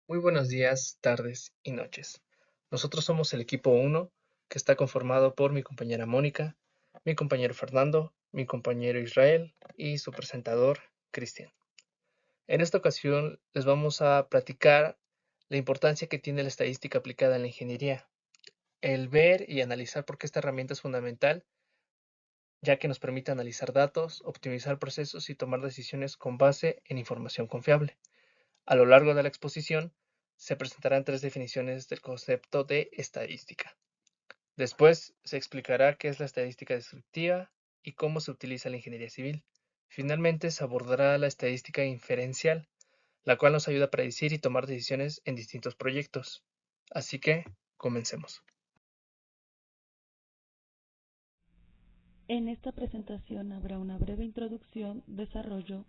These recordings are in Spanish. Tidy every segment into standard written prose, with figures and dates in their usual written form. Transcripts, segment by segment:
Muy buenos días, tardes y noches. Nosotros somos el equipo 1, que está conformado por mi compañera Mónica, mi compañero Fernando, mi compañero Israel y su presentador, Cristian. En esta ocasión les vamos a platicar la importancia que tiene la estadística aplicada en la ingeniería, el ver y analizar por qué esta herramienta es fundamental, ya que nos permite analizar datos, optimizar procesos y tomar decisiones con base en información confiable. A lo largo de la exposición, se presentarán tres definiciones del concepto de estadística. Después se explicará qué es la estadística descriptiva y cómo se utiliza en la ingeniería civil. Finalmente se abordará la estadística inferencial, la cual nos ayuda a predecir y tomar decisiones en distintos proyectos. Así que, comencemos. En esta presentación habrá una breve introducción, desarrollo,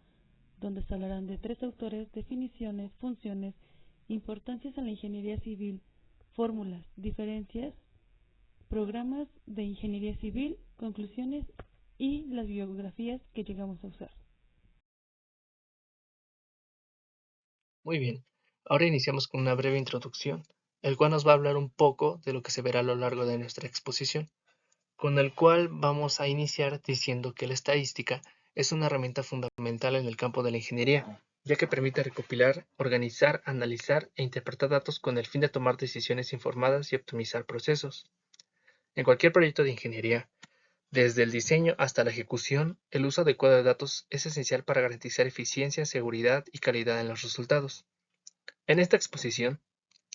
donde se hablarán de tres autores, definiciones, funciones, importancias en la ingeniería civil, fórmulas, diferencias, programas de ingeniería civil, conclusiones y las bibliografías que llegamos a usar. Muy bien, ahora iniciamos con una breve introducción, el cual nos va a hablar un poco de lo que se verá a lo largo de nuestra exposición, con el cual vamos a iniciar diciendo que la estadística es una herramienta fundamental en el campo de la ingeniería, ya que permite recopilar, organizar, analizar e interpretar datos con el fin de tomar decisiones informadas y optimizar procesos. En cualquier proyecto de ingeniería, desde el diseño hasta la ejecución, el uso adecuado de datos es esencial para garantizar eficiencia, seguridad y calidad en los resultados. En esta exposición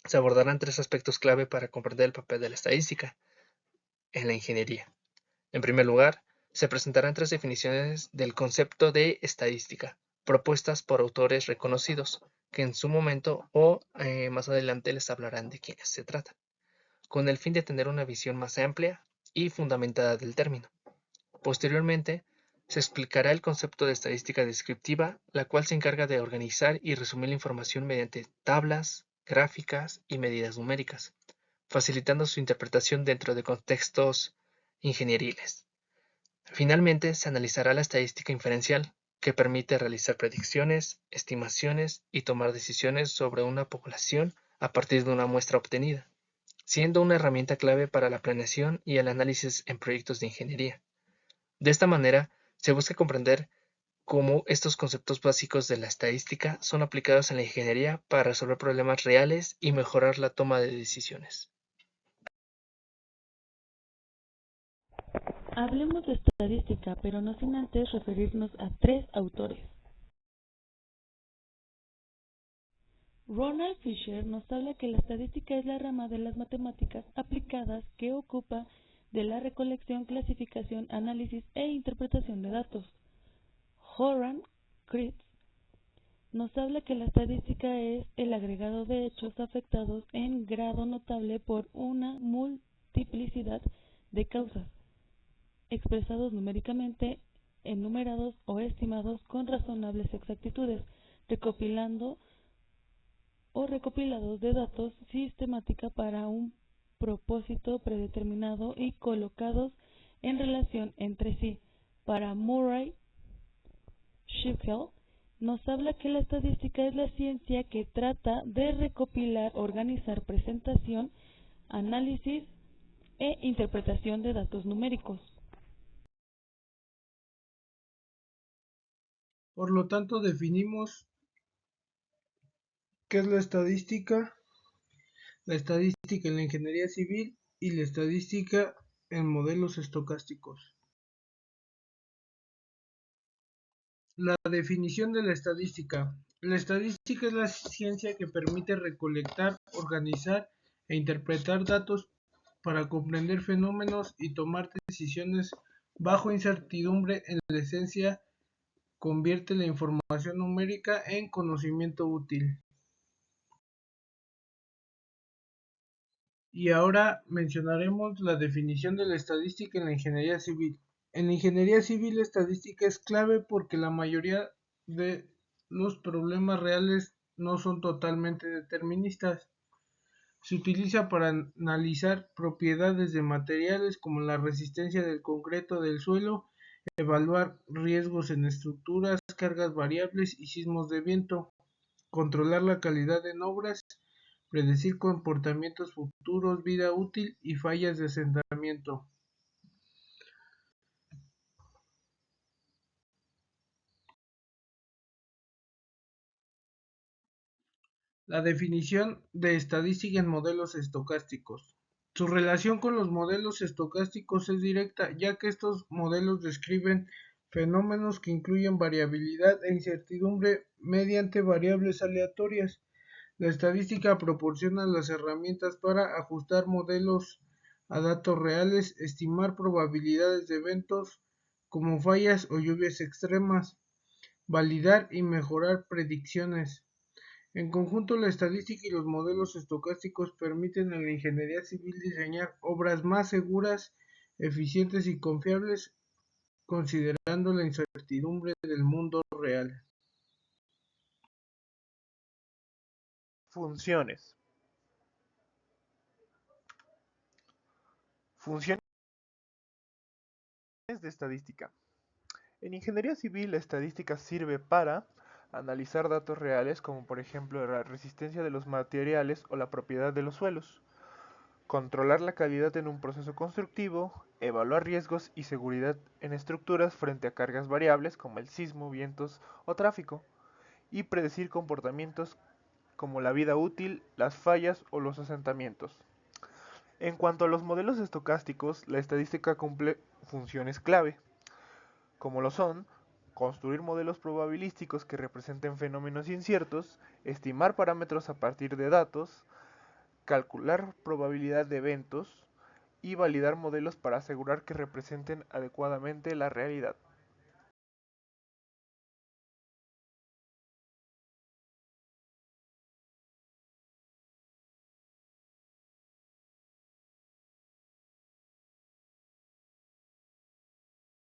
se abordarán tres aspectos clave para comprender el papel de la estadística en la ingeniería. En primer lugar, se presentarán tres definiciones del concepto de estadística, propuestas por autores reconocidos, que en su momento o más adelante les hablarán de quiénes se trata, con el fin de tener una visión más amplia y fundamentada del término. Posteriormente, se explicará el concepto de estadística descriptiva, la cual se encarga de organizar y resumir la información mediante tablas, gráficas y medidas numéricas, facilitando su interpretación dentro de contextos ingenieriles. Finalmente, se analizará la estadística inferencial, que permite realizar predicciones, estimaciones y tomar decisiones sobre una población a partir de una muestra obtenida, siendo una herramienta clave para la planeación y el análisis en proyectos de ingeniería. De esta manera, se busca comprender cómo estos conceptos básicos de la estadística son aplicados en la ingeniería para resolver problemas reales y mejorar la toma de decisiones. Hablemos de estadística, pero no sin antes referirnos a tres autores. Ronald Fisher nos habla que la estadística es la rama de las matemáticas aplicadas que ocupa de la recolección, clasificación, análisis e interpretación de datos. Horan Kritz nos habla que la estadística es el agregado de hechos afectados en grado notable por una multiplicidad de causas, expresados numéricamente, enumerados o estimados con razonables exactitudes, recopilando o recopilados de datos sistemática para un propósito predeterminado y colocados en relación entre sí. Para Murray Sheffield nos habla que la estadística es la ciencia que trata de recopilar, organizar, presentación, análisis e interpretación de datos numéricos. Por lo tanto, definimos qué es la estadística en la ingeniería civil y la estadística en modelos estocásticos. La definición de la estadística. La estadística es la ciencia que permite recolectar, organizar e interpretar datos para comprender fenómenos y tomar decisiones bajo incertidumbre. En la esencia, convierte la información numérica en conocimiento útil. Y ahora mencionaremos la definición de la estadística en la ingeniería civil. En la ingeniería civil, la estadística es clave porque la mayoría de los problemas reales no son totalmente deterministas. Se utiliza para analizar propiedades de materiales como la resistencia del concreto del suelo, evaluar riesgos en estructuras, cargas variables y sismos de viento. controlar la calidad en obras, predecir comportamientos futuros, vida útil y fallas de asentamiento. La definición de estadística en modelos estocásticos. Su relación con los modelos estocásticos es directa, ya que estos modelos describen fenómenos que incluyen variabilidad e incertidumbre mediante variables aleatorias. La estadística proporciona las herramientas para ajustar modelos a datos reales, estimar probabilidades de eventos como fallas o lluvias extremas, validar y mejorar predicciones. En conjunto, la estadística y los modelos estocásticos permiten a la ingeniería civil diseñar obras más seguras, eficientes y confiables, considerando la incertidumbre del mundo real. Funciones. Funciones de estadística. En ingeniería civil, la estadística sirve para analizar datos reales como por ejemplo la resistencia de los materiales o la propiedad de los suelos, controlar la calidad en un proceso constructivo, evaluar riesgos y seguridad en estructuras frente a cargas variables como el sismo, vientos o tráfico, y predecir comportamientos como la vida útil, las fallas o los asentamientos. En cuanto a los modelos estocásticos, la estadística cumple funciones clave, como lo son construir modelos probabilísticos que representen fenómenos inciertos, estimar parámetros a partir de datos, calcular probabilidad de eventos y validar modelos para asegurar que representen adecuadamente la realidad.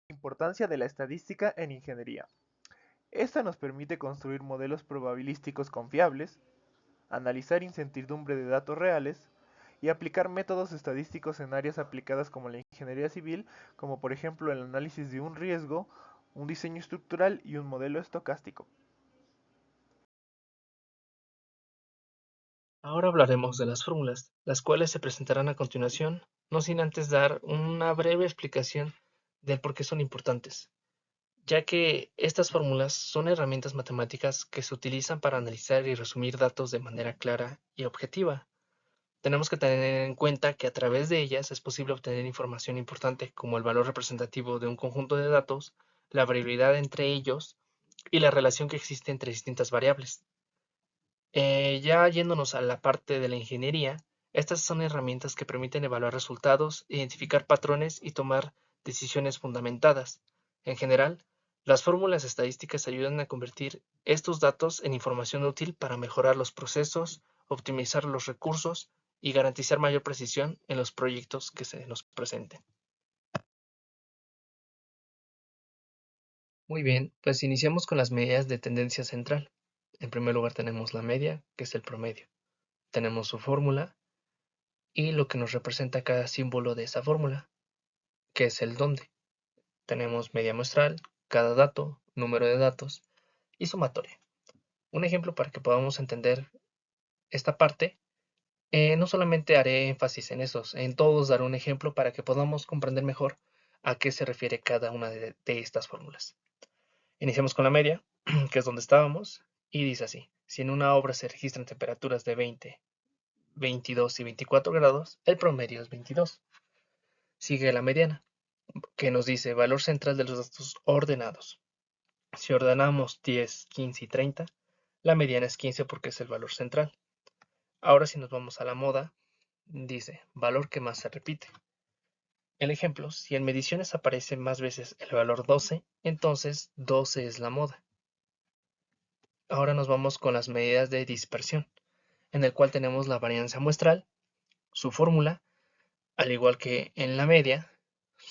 Importancia de la estadística en ingeniería. Esta nos permite construir modelos probabilísticos confiables, analizar incertidumbre de datos reales y aplicar métodos estadísticos en áreas aplicadas como la ingeniería civil, como por ejemplo el análisis de un riesgo, un diseño estructural y un modelo estocástico. Ahora hablaremos de las fórmulas, las cuales se presentarán a continuación, no sin antes dar una breve explicación del por qué son importantes, ya que estas fórmulas son herramientas matemáticas que se utilizan para analizar y resumir datos de manera clara y objetiva. Tenemos que tener en cuenta que a través de ellas es posible obtener información importante como el valor representativo de un conjunto de datos, la variabilidad entre ellos y la relación que existe entre distintas variables. Ya yéndonos a la parte de la ingeniería, estas son herramientas que permiten evaluar resultados, identificar patrones y tomar decisiones fundamentadas. En general, las fórmulas estadísticas ayudan a convertir estos datos en información útil para mejorar los procesos, optimizar los recursos y garantizar mayor precisión en los proyectos que se nos presenten. Muy bien, pues iniciamos con las medidas de tendencia central. En primer lugar tenemos la media, que es el promedio. Tenemos su fórmula y lo que nos representa cada símbolo de esa fórmula, que es el dónde. Tenemos media muestral, cada dato, número de datos y sumatoria. Un ejemplo para que podamos entender esta parte, no solamente haré énfasis en esos, en todos daré un ejemplo para que podamos comprender mejor a qué se refiere cada una de estas fórmulas. Iniciamos con la media, que es donde estábamos, y dice así: si en una obra se registran temperaturas de 20, 22 y 24 grados, el promedio es 22. Sigue la mediana, que nos dice valor central de los datos ordenados. Si ordenamos 10, 15 y 30, la mediana es 15 porque es el valor central. Ahora si nos vamos a la moda, dice valor que más se repite. El ejemplo, si en mediciones aparece más veces el valor 12, entonces 12 es la moda. Ahora nos vamos con las medidas de dispersión, en el cual tenemos la varianza muestral, su fórmula, al igual que en la media,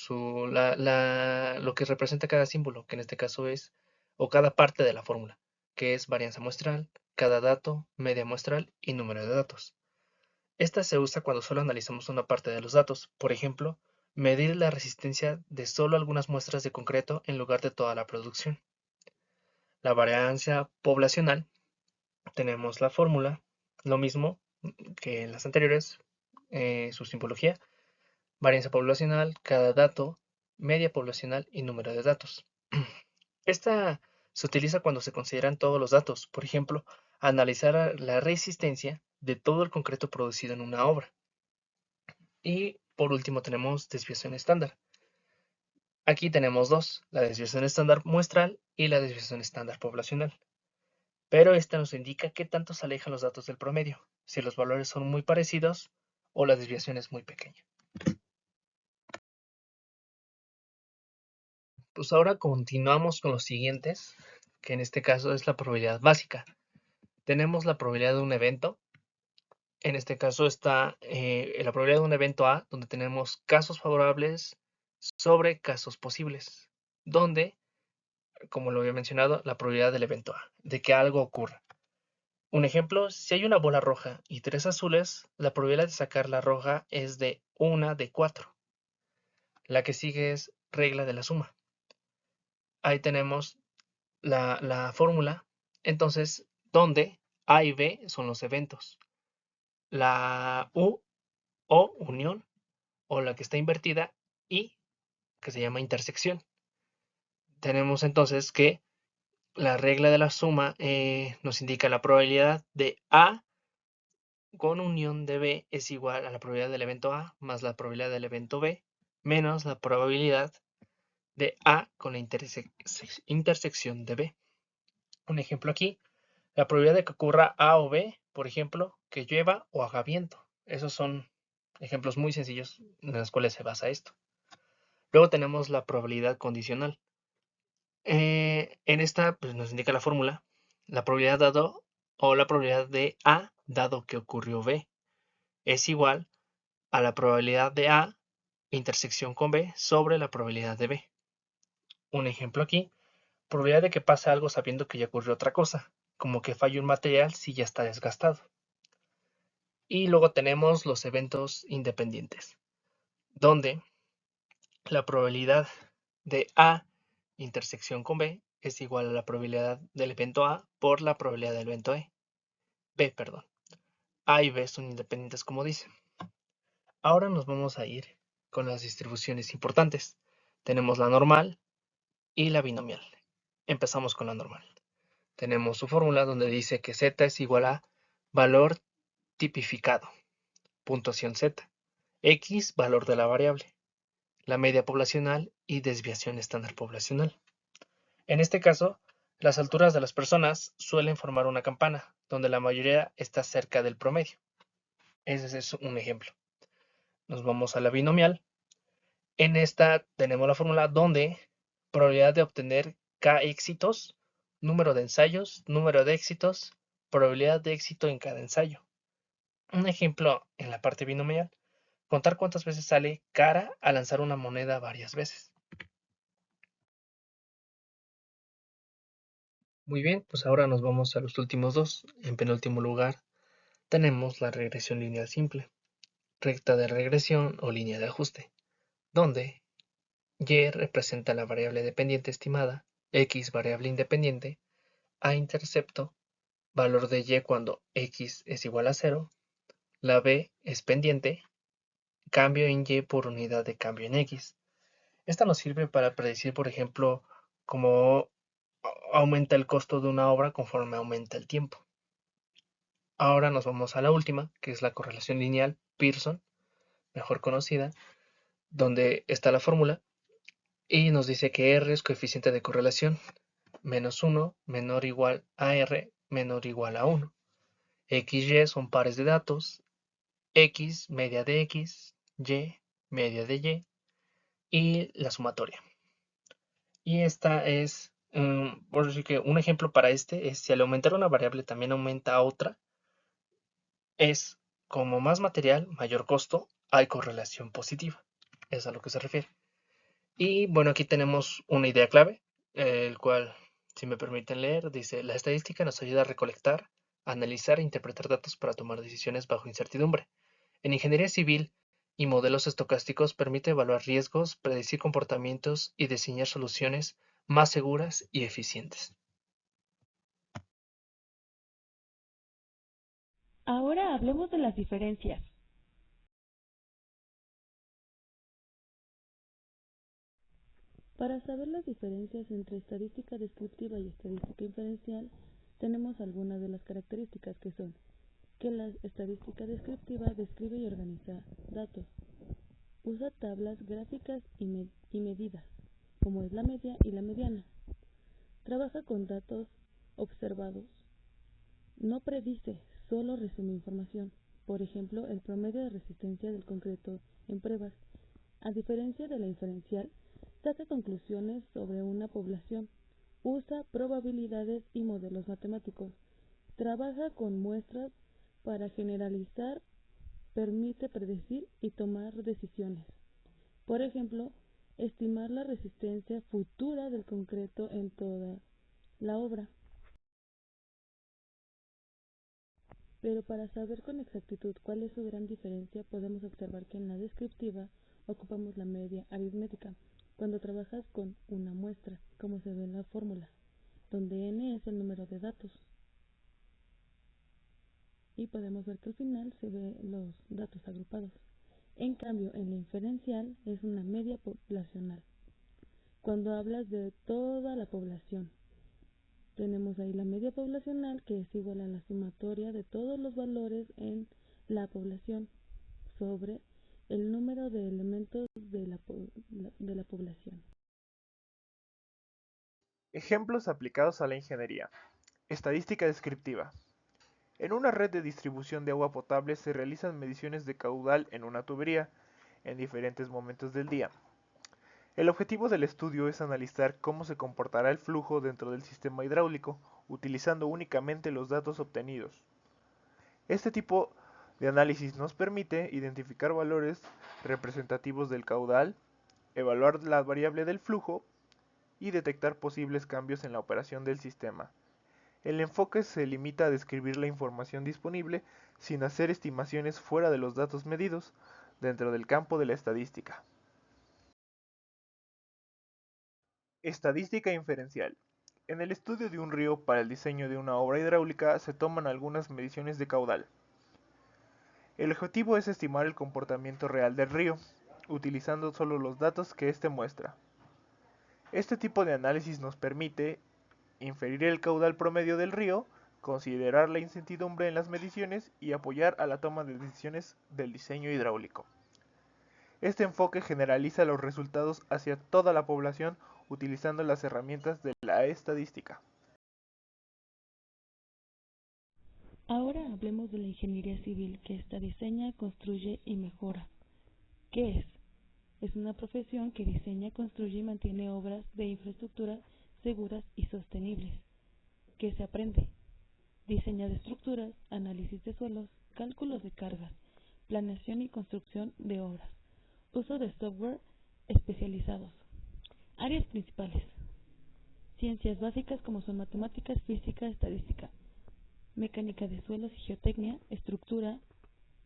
lo que representa cada símbolo, que en este caso es, o cada parte de la fórmula, que es varianza muestral, cada dato, media muestral y número de datos. Esta se usa cuando solo analizamos una parte de los datos, por ejemplo, medir la resistencia de solo algunas muestras de concreto en lugar de toda la producción. La varianza poblacional tenemos la fórmula, lo mismo que en las anteriores, su simbología, varianza poblacional, cada dato, media poblacional y número de datos. Esta se utiliza cuando se consideran todos los datos, por ejemplo, analizar la resistencia de todo el concreto producido en una obra. Y por último tenemos desviación estándar. Aquí tenemos dos, la desviación estándar muestral y la desviación estándar poblacional. Pero esta nos indica qué tanto se alejan los datos del promedio, si los valores son muy parecidos o la desviación es muy pequeña. Pues ahora continuamos con los siguientes, que en este caso es la probabilidad básica. Tenemos la probabilidad de un evento. En este caso está la probabilidad de un evento A, donde tenemos casos favorables sobre casos posibles, donde, como lo había mencionado, la probabilidad del evento A, de que algo ocurra. Un ejemplo, si hay una bola roja y 3 azules, la probabilidad de sacar la roja es de 1 de 4. La que sigue es regla de la suma. Ahí tenemos la fórmula. Entonces, donde A y B son los eventos. La U o unión, o la que está invertida, y que se llama intersección. Tenemos entonces que la regla de la suma nos indica la probabilidad de A con unión de B es igual a la probabilidad del evento A más la probabilidad del evento B menos la probabilidad de A con la intersección de B. Un ejemplo aquí, la probabilidad de que ocurra A o B, por ejemplo, que llueva o haga viento. Esos son ejemplos muy sencillos en los cuales se basa esto. Luego tenemos la probabilidad condicional. En esta pues, nos indica la fórmula, la probabilidad dado o la probabilidad de A dado que ocurrió B es igual a la probabilidad de A intersección con B sobre la probabilidad de B. Un ejemplo aquí, probabilidad de que pase algo sabiendo que ya ocurrió otra cosa, como que falle un material si ya está desgastado. Y luego tenemos los eventos independientes, donde la probabilidad de A intersección con B es igual a la probabilidad del evento A por la probabilidad del evento B, perdón. A y B son independientes como dice. Ahora nos vamos a ir con las distribuciones importantes. Tenemos la normal y la binomial. Empezamos con la normal. Tenemos su fórmula donde dice que z es igual a valor tipificado, puntuación z, x valor de la variable, la media poblacional y desviación estándar poblacional. En este caso, las alturas de las personas suelen formar una campana, donde la mayoría está cerca del promedio. Ese es un ejemplo. Nos vamos a la binomial. En esta tenemos la fórmula donde probabilidad de obtener K éxitos, número de ensayos, número de éxitos, probabilidad de éxito en cada ensayo. Un ejemplo en la parte binomial, contar cuántas veces sale cara a lanzar una moneda varias veces. Muy bien, pues ahora nos vamos a los últimos dos. En penúltimo lugar, tenemos la regresión lineal simple, recta de regresión o línea de ajuste, donde y representa la variable dependiente estimada, x variable independiente, a intercepto, valor de y cuando x es igual a 0, la b es pendiente, cambio en y por unidad de cambio en x. Esta nos sirve para predecir, por ejemplo, cómo aumenta el costo de una obra conforme aumenta el tiempo. Ahora nos vamos a la última, que es la correlación lineal Pearson, mejor conocida, donde está la fórmula y nos dice que R es coeficiente de correlación, menos 1 menor o igual a R menor o igual a 1. X, Y son pares de datos, X media de X, Y media de Y y la sumatoria. Y esta es, por decir que un ejemplo para este es si al aumentar una variable también aumenta otra, es como más material, mayor costo, hay correlación positiva. Es a lo que se refiere. Y bueno, aquí tenemos una idea clave, el cual, si me permiten leer, dice, la estadística nos ayuda a recolectar, analizar e interpretar datos para tomar decisiones bajo incertidumbre. En ingeniería civil y modelos estocásticos permite evaluar riesgos, predecir comportamientos y diseñar soluciones más seguras y eficientes. Ahora hablemos de las diferencias. Para saber las diferencias entre estadística descriptiva y estadística inferencial, tenemos algunas de las características que son que la estadística descriptiva describe y organiza datos, usa tablas gráficas y medidas, como es la media y la mediana, trabaja con datos observados, no predice, solo resume información, por ejemplo, el promedio de resistencia del concreto en pruebas. A diferencia de la inferencial, saca conclusiones sobre una población, usa probabilidades y modelos matemáticos, trabaja con muestras para generalizar, permite predecir y tomar decisiones. Por ejemplo, estimar la resistencia futura del concreto en toda la obra. Pero para saber con exactitud cuál es su gran diferencia, podemos observar que en la descriptiva ocupamos la media aritmética, cuando trabajas con una muestra, como se ve en la fórmula, donde n es el número de datos. Y podemos ver que al final se ven los datos agrupados. En cambio, en la inferencial es una media poblacional. Cuando hablas de toda la población, tenemos ahí la media poblacional, que es igual a la sumatoria de todos los valores en la población sobre el número de elementos de la población. Ejemplos aplicados a la ingeniería. Estadística descriptiva. En una red de distribución de agua potable se realizan mediciones de caudal en una tubería en diferentes momentos del día. El objetivo del estudio es analizar cómo se comportará el flujo dentro del sistema hidráulico, utilizando únicamente los datos obtenidos. Este tipo de análisis nos permite identificar valores representativos del caudal, evaluar la variable del flujo y detectar posibles cambios en la operación del sistema. El enfoque se limita a describir la información disponible sin hacer estimaciones fuera de los datos medidos dentro del campo de la estadística. Estadística inferencial. En el estudio de un río para el diseño de una obra hidráulica se toman algunas mediciones de caudal. El objetivo es estimar el comportamiento real del río, utilizando solo los datos que éste muestra. Este tipo de análisis nos permite inferir el caudal promedio del río, considerar la incertidumbre en las mediciones y apoyar a la toma de decisiones del diseño hidráulico. Este enfoque generaliza los resultados hacia toda la población utilizando las herramientas de la estadística. Ahora hablemos de la ingeniería civil, que esta diseña, construye y mejora. ¿Qué es? Es una profesión que diseña, construye y mantiene obras de infraestructura seguras y sostenibles. ¿Qué se aprende? Diseño de estructuras, análisis de suelos, cálculos de cargas, planeación y construcción de obras, uso de software especializados. Áreas principales: ciencias básicas como son matemáticas, física, estadística, mecánica de suelos y geotecnia, estructura,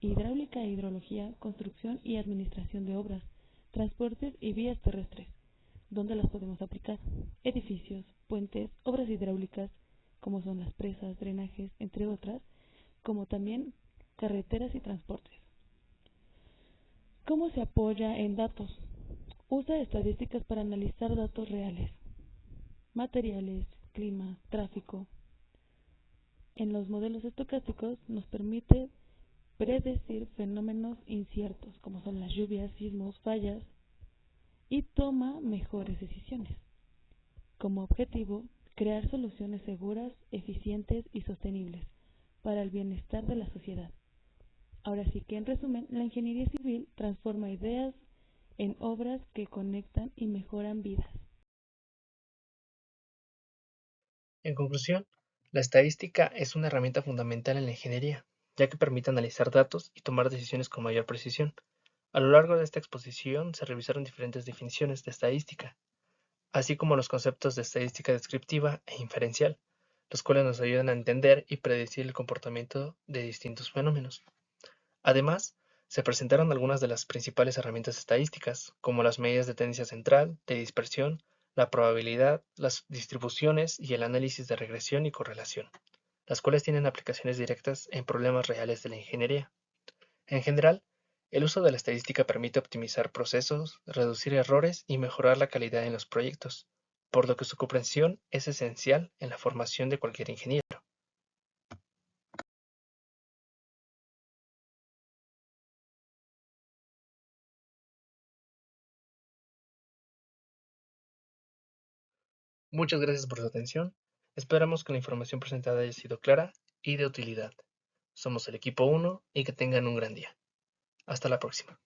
hidráulica e hidrología, construcción y administración de obras, transportes y vías terrestres. ¿Dónde las podemos aplicar? Edificios, puentes, obras hidráulicas, como son las presas, drenajes, entre otras, como también carreteras y transportes. ¿Cómo se apoya en datos? Usa estadísticas para analizar datos reales, materiales, clima, tráfico. En los modelos estocásticos nos permite predecir fenómenos inciertos, como son las lluvias, sismos, fallas, y toma mejores decisiones. Como objetivo, crear soluciones seguras, eficientes y sostenibles para el bienestar de la sociedad. Ahora sí que, en resumen, la ingeniería civil transforma ideas en obras que conectan y mejoran vidas. En conclusión, la estadística es una herramienta fundamental en la ingeniería, ya que permite analizar datos y tomar decisiones con mayor precisión. A lo largo de esta exposición se revisaron diferentes definiciones de estadística, así como los conceptos de estadística descriptiva e inferencial, los cuales nos ayudan a entender y predecir el comportamiento de distintos fenómenos. Además, se presentaron algunas de las principales herramientas estadísticas, como las medidas de tendencia central, de dispersión, la probabilidad, las distribuciones y el análisis de regresión y correlación. las cuales tienen aplicaciones directas en problemas reales de la ingeniería. En general, el uso de la estadística permite optimizar procesos, reducir errores y mejorar la calidad en los proyectos, por lo que su comprensión es esencial en la formación de cualquier ingeniero. Muchas gracias por su atención. Esperamos que la información presentada haya sido clara y de utilidad. Somos el equipo 1 y que tengan un gran día. Hasta la próxima.